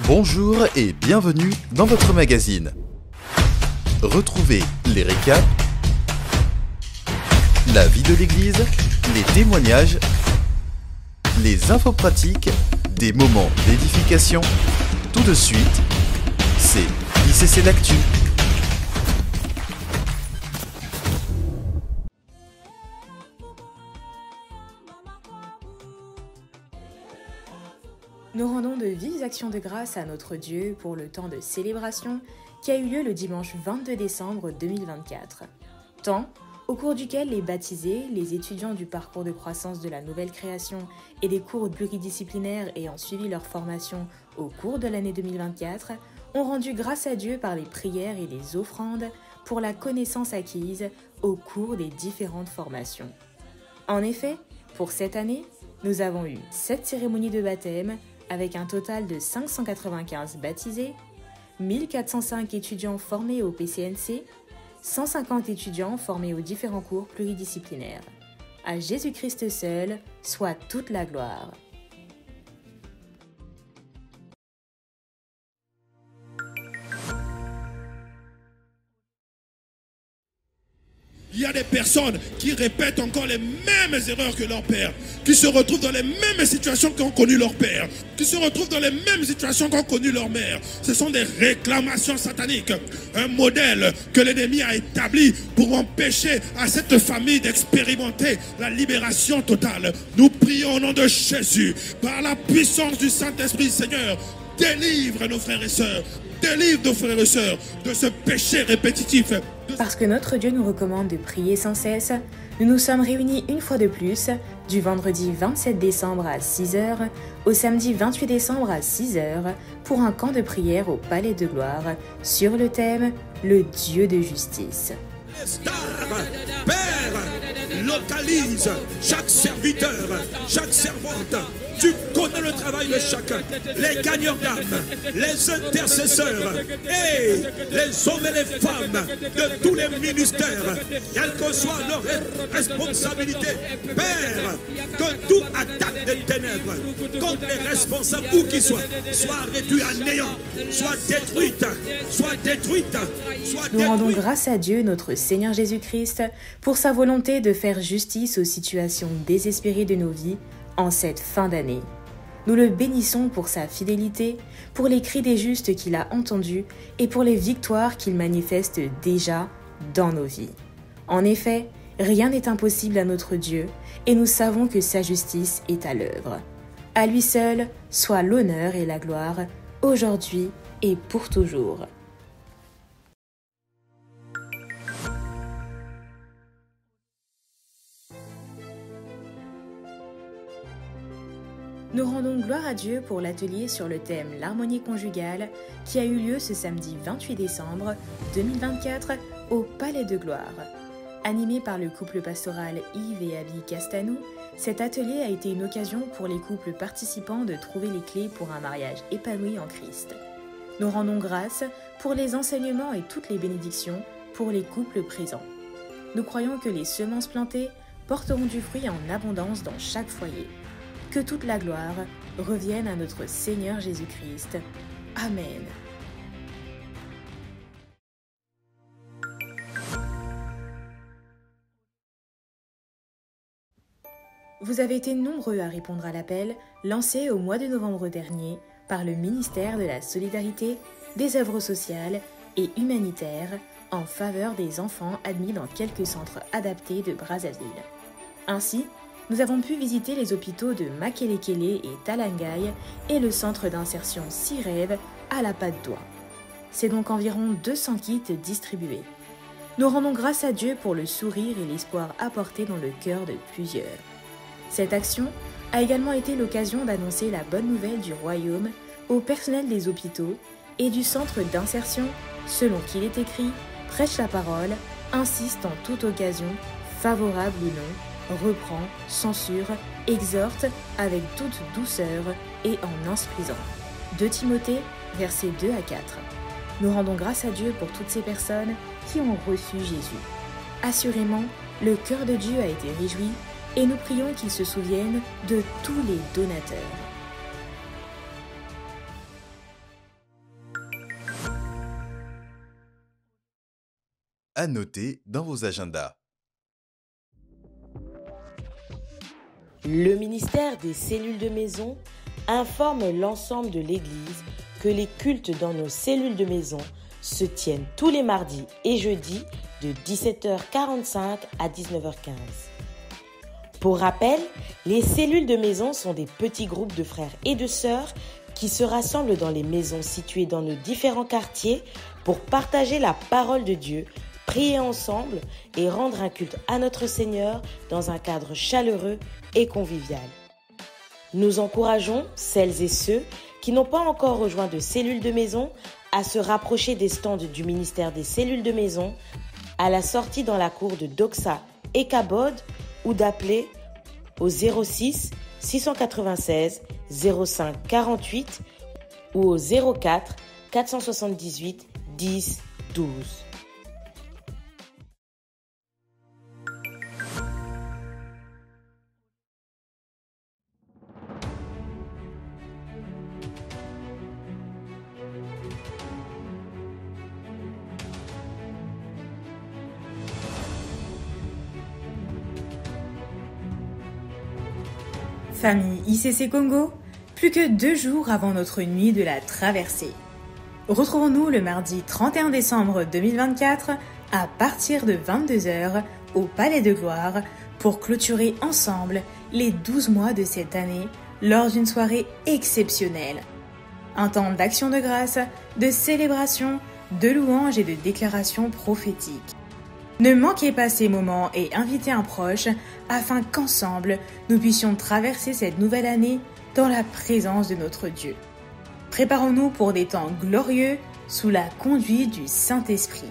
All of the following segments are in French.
Bonjour et bienvenue dans votre magazine. Retrouvez les récaps, la vie de l'église, les témoignages, les infos pratiques, des moments d'édification. Tout de suite, c'est ICC d'Actu. Nous rendons de vives actions de grâce à notre Dieu pour le temps de célébration qui a eu lieu le dimanche 22 décembre 2024. Temps au cours duquel les baptisés, les étudiants du parcours de croissance de la nouvelle création et des cours pluridisciplinaires ayant suivi leur formation au cours de l'année 2024 ont rendu grâce à Dieu par les prières et les offrandes pour la connaissance acquise au cours des différentes formations. En effet, pour cette année, nous avons eu 7 cérémonies de baptême avec un total de 595 baptisés, 1405 étudiants formés au PCNC, 150 étudiants formés aux différents cours pluridisciplinaires. À Jésus-Christ seul soit toute la gloire. Il y a des personnes qui répètent encore les mêmes erreurs que leur père, qui se retrouvent dans les mêmes situations qu'ont connu leur père, qui se retrouvent dans les mêmes situations qu'ont connu leur mère. Ce sont des réclamations sataniques, un modèle que l'ennemi a établi pour empêcher à cette famille d'expérimenter la libération totale. Nous prions au nom de Jésus, par la puissance du Saint-Esprit, Seigneur, délivre nos frères et sœurs, délivre nos frères et sœurs de ce péché répétitif. Parce que notre Dieu nous recommande de prier sans cesse, nous nous sommes réunis une fois de plus, du vendredi 27 décembre à 6h au samedi 28 décembre à 6h pour un camp de prière au Palais de Gloire sur le thème « Le Dieu de justice ». Père, localise chaque serviteur, chaque servante. Tu connais le travail de chacun, les gagneurs d'âme, les intercesseurs et les hommes et les femmes de tous les ministères, quelle que soit leur responsabilité. Père, que toute attaque des ténèbres contre les responsables, où qu'ils soient, soit réduite à néant, soit détruite, soit détruite, soit détruite. Nous rendons grâce à Dieu, notre Seigneur Jésus-Christ, pour sa volonté de faire justice aux situations désespérées de nos vies en cette fin d'année. Nous le bénissons pour sa fidélité, pour les cris des justes qu'il a entendus et pour les victoires qu'il manifeste déjà dans nos vies. En effet, rien n'est impossible à notre Dieu et nous savons que sa justice est à l'œuvre. À lui seul soit l'honneur et la gloire, aujourd'hui et pour toujours. Nous rendons gloire à Dieu pour l'atelier sur le thème « L'harmonie conjugale » qui a eu lieu ce samedi 28 décembre 2024 au Palais de Gloire. Animé par le couple pastoral Yves et Abby Castanou, cet atelier a été une occasion pour les couples participants de trouver les clés pour un mariage épanoui en Christ. Nous rendons grâce pour les enseignements et toutes les bénédictions pour les couples présents. Nous croyons que les semences plantées porteront du fruit en abondance dans chaque foyer. Que toute la gloire revienne à notre Seigneur Jésus-Christ. Amen. Vous avez été nombreux à répondre à l'appel lancé au mois de novembre dernier par le ministère de la Solidarité, des œuvres sociales et humanitaires en faveur des enfants admis dans quelques centres adaptés de Brazzaville. Ainsi, nous avons pu visiter les hôpitaux de Makelekele et Talangai et le centre d'insertion Sirève à la Patte d'Oie. C'est donc environ 200 kits distribués. Nous rendons grâce à Dieu pour le sourire et l'espoir apportés dans le cœur de plusieurs. Cette action a également été l'occasion d'annoncer la bonne nouvelle du royaume au personnel des hôpitaux et du centre d'insertion, selon qu'il est écrit, prêche la parole, insiste en toute occasion, favorable ou non, reprend, censure, exhorte avec toute douceur et en instruisant. 2 Timothée, versets 2 à 4. Nous rendons grâce à Dieu pour toutes ces personnes qui ont reçu Jésus. Assurément, le cœur de Dieu a été réjoui et nous prions qu'il se souvienne de tous les donateurs. à noter dans vos agendas. Le ministère des cellules de maison informe l'ensemble de l'Église que les cultes dans nos cellules de maison se tiennent tous les mardis et jeudis de 17h45 à 19h15. Pour rappel, les cellules de maison sont des petits groupes de frères et de sœurs qui se rassemblent dans les maisons situées dans nos différents quartiers pour partager la parole de Dieu, prier ensemble et rendre un culte à notre Seigneur dans un cadre chaleureux et convivial. Nous encourageons celles et ceux qui n'ont pas encore rejoint de cellules de maison à se rapprocher des stands du ministère des cellules de maison à la sortie dans la cour de Doxa et Cabod ou d'appeler au 06 696 05 48 ou au 04 478 10 12. Famille ICC Congo, plus que 2 jours avant notre nuit de la traversée. Retrouvons-nous le mardi 31 décembre 2024 à partir de 22h au Palais de Gloire pour clôturer ensemble les 12 mois de cette année lors d'une soirée exceptionnelle. Un temps d'action de grâce, de célébration, de louanges et de déclarations prophétiques. Ne manquez pas ces moments et invitez un proche afin qu'ensemble, nous puissions traverser cette nouvelle année dans la présence de notre Dieu. Préparons-nous pour des temps glorieux sous la conduite du Saint-Esprit.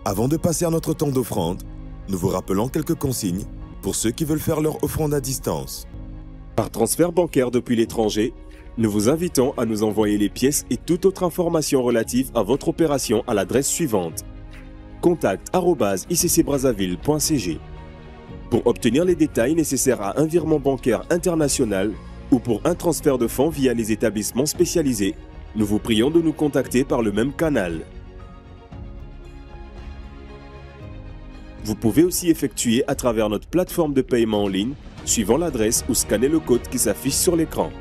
Avant de passer à notre temps d'offrande, nous vous rappelons quelques consignes pour ceux qui veulent faire leur offrande à distance. Par transfert bancaire depuis l'étranger, nous vous invitons à nous envoyer les pièces et toute autre information relative à votre opération à l'adresse suivante: contact@iccbrazzaville.cg. Pour obtenir les détails nécessaires à un virement bancaire international ou pour un transfert de fonds via les établissements spécialisés, nous vous prions de nous contacter par le même canal. Vous pouvez aussi effectuer à travers notre plateforme de paiement en ligne, suivant l'adresse ou scanner le code qui s'affiche sur l'écran.